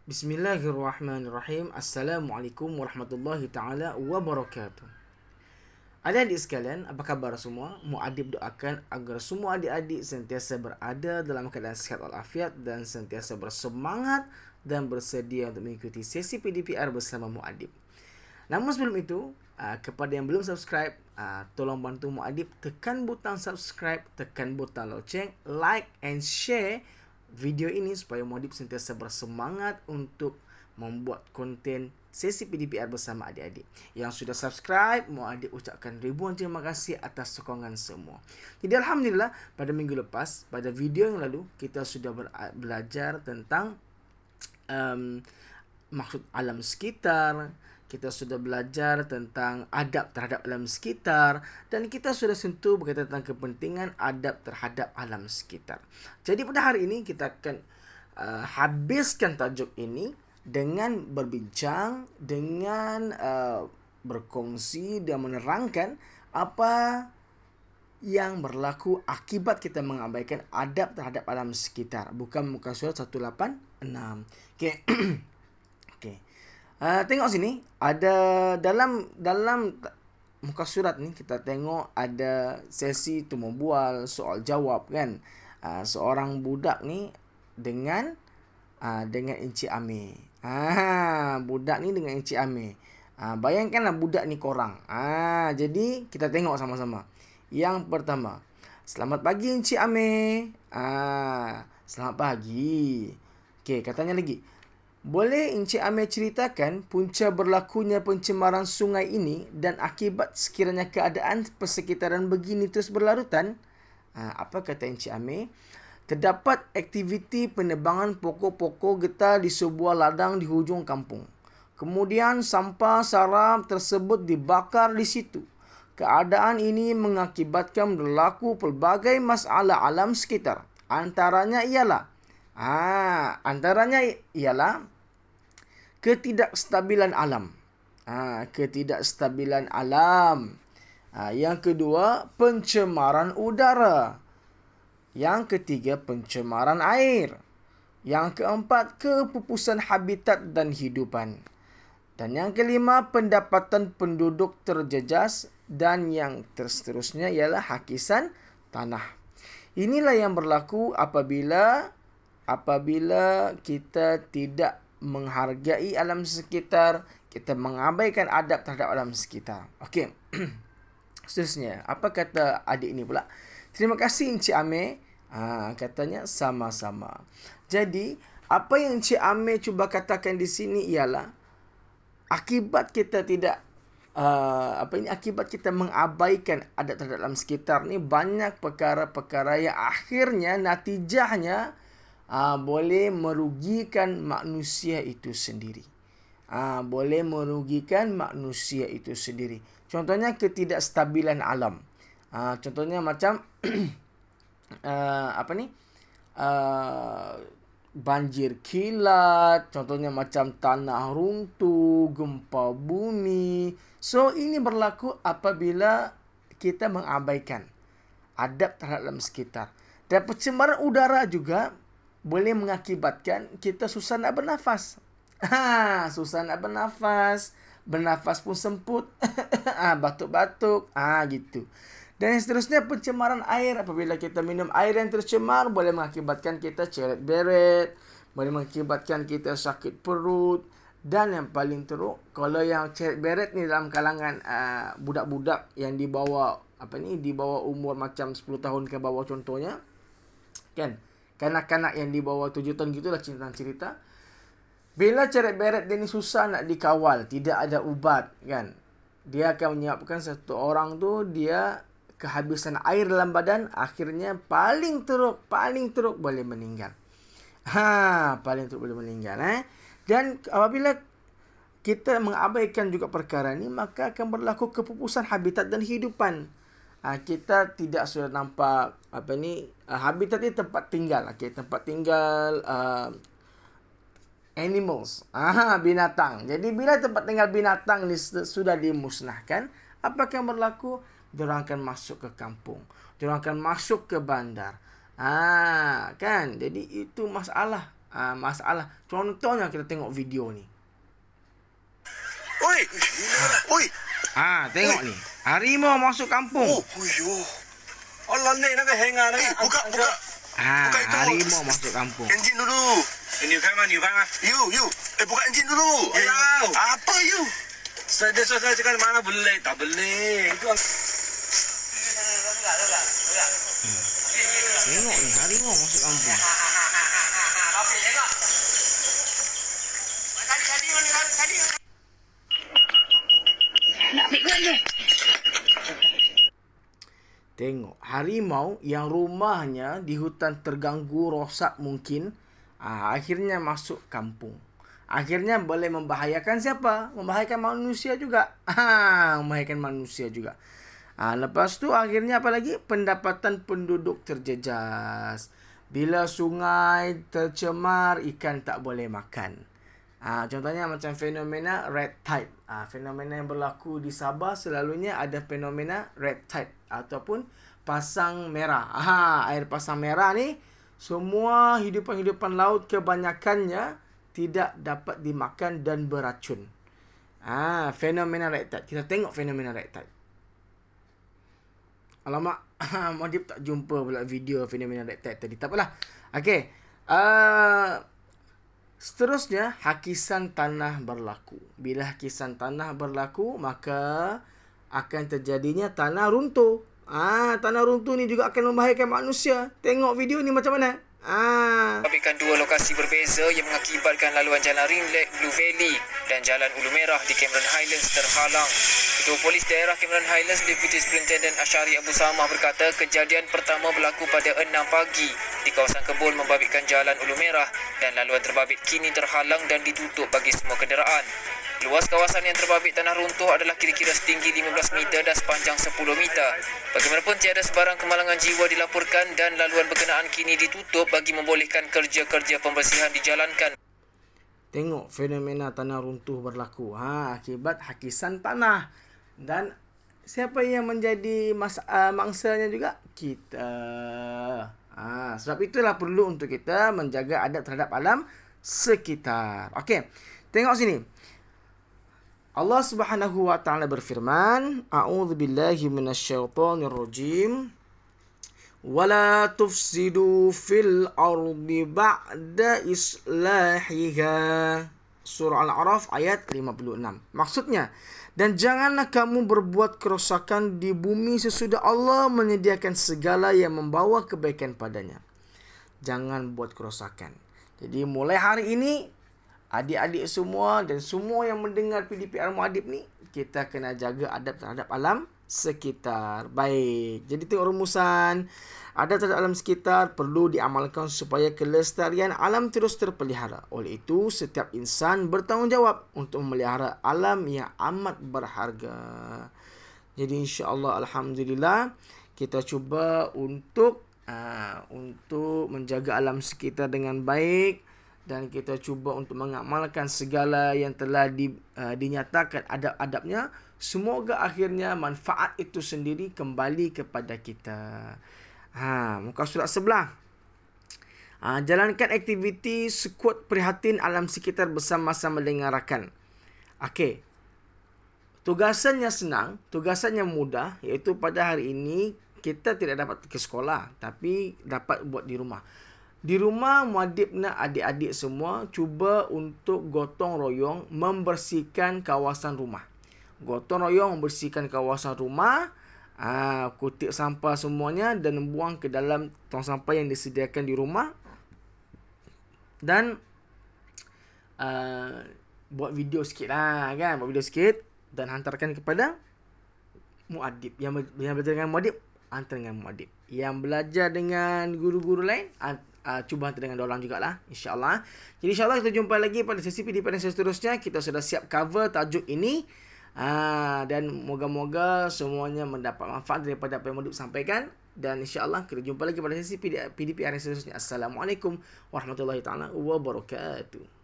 Bismillahirrahmanirrahim. Assalamualaikum warahmatullahi taala wabarakatuh. Adik-adik sekalian, apa kabar semua? Muadib doakan agar semua adik-adik sentiasa berada dalam keadaan sihat walafiat dan sentiasa bersemangat dan bersedia untuk mengikuti sesi PDPR bersama Muadib. Namun sebelum itu, kepada yang belum subscribe, tolong bantu Muadib tekan butang subscribe, tekan butang loceng, like and share video ini supaya Muadib sentiasa bersemangat untuk membuat konten sesi PDPR bersama adik-adik. Yang sudah subscribe, Muadib ucapkan ribuan terima kasih atas sokongan semua. Jadi alhamdulillah pada minggu lepas, pada video yang lalu kita sudah belajar tentang maksud alam sekitar. Kita sudah belajar tentang adab terhadap alam sekitar dan kita sudah sentuh berkaitan tentang kepentingan adab terhadap alam sekitar. Jadi pada hari ini kita akan habiskan tajuk ini dengan berbincang, dengan berkongsi dan menerangkan apa yang berlaku akibat kita mengabaikan adab terhadap alam sekitar. Bukan muka surat 186. Okey. Okey. Tengok sini, ada dalam muka surat ni kita tengok ada sesi temu bual, soal jawab kan. Seorang budak ni dengan Encik Amir. Budak ni dengan Encik Amir. Bayangkanlah budak ni korang. Jadi kita tengok sama-sama. Yang pertama, selamat pagi Encik Amir. Selamat pagi. Okey, katanya lagi, boleh Encik Amir ceritakan punca berlakunya pencemaran sungai ini dan akibat sekiranya keadaan persekitaran begini terus berlarutan? Apa kata Encik Amir? Terdapat aktiviti penebangan pokok-pokok getah di sebuah ladang di hujung kampung. Kemudian sampah sara tersebut dibakar di situ. Keadaan ini mengakibatkan berlaku pelbagai masalah alam sekitar. Antaranya ialah ketidakstabilan alam. Ketidakstabilan alam. Yang kedua, pencemaran udara. Yang ketiga, pencemaran air. Yang keempat, kepupusan habitat dan hidupan. Dan yang kelima, pendapatan penduduk terjejas. Dan yang seterusnya ialah hakisan tanah. Inilah yang berlaku apabila kita tidak menghargai alam sekitar, kita mengabaikan adab terhadap alam sekitar. Okey. Seterusnya, apa kata adik ini pula? Terima kasih Encik Amir. Katanya sama-sama. Jadi, apa yang Encik Amir cuba katakan di sini ialah akibat kita tidak akibat kita mengabaikan adab terhadap alam sekitar ni banyak perkara-perkara yang akhirnya natijahnya boleh merugikan manusia itu sendiri. Boleh merugikan manusia itu sendiri. Contohnya ketidakstabilan alam. Contohnya macam banjir kilat, contohnya macam tanah runtuh, gempa bumi. So ini berlaku apabila kita mengabaikan adab terhadap alam sekitar. Dan pencemaran udara juga boleh mengakibatkan kita susah nak bernafas. Susah nak bernafas. Bernafas pun semput. Batuk-batuk. Gitu. Dan seterusnya pencemaran air. Apabila kita minum air yang tercemar, boleh mengakibatkan kita ceret-beret. Boleh mengakibatkan kita sakit perut. Dan yang paling teruk, kalau yang ceret-beret ni dalam kalangan budak-budak yang di bawah umur macam 10 tahun ke bawah contohnya. Kan? Kanak-kanak yang di bawah 7 tahun gitulah cerita. Bila ceret-beret dia ni susah nak dikawal, tidak ada ubat kan. Dia akan menyebabkan satu orang tu dia kehabisan air dalam badan, akhirnya paling teruk boleh meninggal. Paling teruk boleh meninggal. Dan apabila kita mengabaikan juga perkara ni, maka akan berlaku kepupusan habitat dan hidupan. Kita tidak sudah nampak habitat ni tempat tinggal. Tempat tinggal animals, binatang. Jadi bila tempat tinggal binatang ni sudah dimusnahkan, apa akan berlaku? Diorang akan masuk ke kampung, diorang akan masuk ke bandar. Kan? Jadi itu masalah. masalah. Contohnya kita tengok video ni. Oi. Oi. Tengok ni. Harimau masuk kampung. Yo. Allah ni nak hang ni. Buka. Harimau masuk kampung. Enjin dulu. You buka enjin dulu. Apa you? Saya cakap mana boleh, tak boleh. Itu Tengok ni, harimau masuk kampung. Tengok, harimau yang rumahnya di hutan terganggu, rosak mungkin, akhirnya masuk kampung. Akhirnya boleh membahayakan siapa? Membahayakan manusia juga. Membahayakan manusia juga. Lepas tu akhirnya apa lagi? Pendapatan penduduk terjejas. Bila sungai tercemar, ikan tak boleh makan. Contohnya macam fenomena red tide. Fenomena yang berlaku di Sabah selalunya ada fenomena red tide ataupun pasang merah. Air pasang merah ni semua hidupan-hidupan laut kebanyakannya tidak dapat dimakan dan beracun. Fenomena red tide. Kita tengok fenomena red tide. Alamak, Madib tak jumpa pula video fenomena red tide tadi. Tak apalah. Okey. Seterusnya, hakisan tanah berlaku. Bila hakisan tanah berlaku, maka akan terjadinya tanah runtuh. Tanah runtuh ni juga akan membahayakan manusia. Tengok video ni macam mana. Membabitkan dua lokasi berbeza yang mengakibatkan laluan jalan Ring Lake Blue Valley dan jalan Ulu Merah di Cameron Highlands terhalang. Ketua Polis Daerah Cameron Highlands Deputy Superintendent Asyari Abu Samah berkata kejadian pertama berlaku pada 6 pagi di kawasan kebun membabitkan jalan Ulu Merah dan laluan terbabit kini terhalang dan ditutup bagi semua kenderaan. Luas kawasan yang terbabit tanah runtuh adalah kira-kira setinggi 15 meter dan sepanjang 10 meter. Bagaimanapun tiada sebarang kemalangan jiwa dilaporkan dan laluan berkenaan kini ditutup bagi membolehkan kerja-kerja pembersihan dijalankan. Tengok fenomena tanah runtuh berlaku. Akibat hakisan tanah. Dan siapa yang menjadi mangsanya juga? Kita. Sebab itulah perlu untuk kita menjaga adab terhadap alam sekitar. Okey. Tengok sini. Allah Subhanahu wa taala berfirman, A'udzubillahi minasyaitonirrajim. Wala tufsidu fil ardi ba'da islahiha. Surah Al-A'raf ayat 56. Maksudnya, dan janganlah kamu berbuat kerosakan di bumi sesudah Allah menyediakan segala yang membawa kebaikan padanya. Jangan buat kerosakan. Jadi mulai hari ini, adik-adik semua dan semua yang mendengar PDPR Muadib ni, kita kena jaga adab terhadap alam sekitar. Baik. Jadi tengok rumusan. Adab terhadap alam sekitar perlu diamalkan supaya kelestarian alam terus terpelihara. Oleh itu, setiap insan bertanggungjawab untuk memelihara alam yang amat berharga. Jadi insya-Allah, alhamdulillah, kita cuba untuk menjaga alam sekitar dengan baik. Dan kita cuba untuk mengamalkan segala yang telah dinyatakan adab-adabnya. Semoga akhirnya manfaat itu sendiri kembali kepada kita. Muka surat sebelah. Jalankan aktiviti sekuat prihatin alam sekitar bersama-sama dengan rakan. Okey. Tugasannya senang, tugasannya mudah, iaitu pada hari ini kita tidak dapat ke sekolah, tapi dapat buat di rumah. Di rumah, Muadib nak adik-adik semua cuba untuk gotong royong membersihkan kawasan rumah. Gotong royong membersihkan kawasan rumah, kutip sampah semuanya dan buang ke dalam tong sampah yang disediakan di rumah. Dan buat video sikit lah kan. Buat video sikit dan hantarkan kepada Muadib. Yang belajar dengan Muadib, hantar dengan Muadib. Yang belajar dengan guru-guru lain, cuba hantar dengan diorang jugalah, insyaAllah. Jadi insyaAllah kita jumpa lagi pada sesi PDP dan seterusnya. Kita sudah siap cover tajuk ini. Dan moga-moga semuanya mendapat manfaat daripada apa yang Muadib sampaikan. Dan insyaAllah kita jumpa lagi pada sesi PDP dan seterusnya. Assalamualaikum warahmatullahi taala wabarakatuh.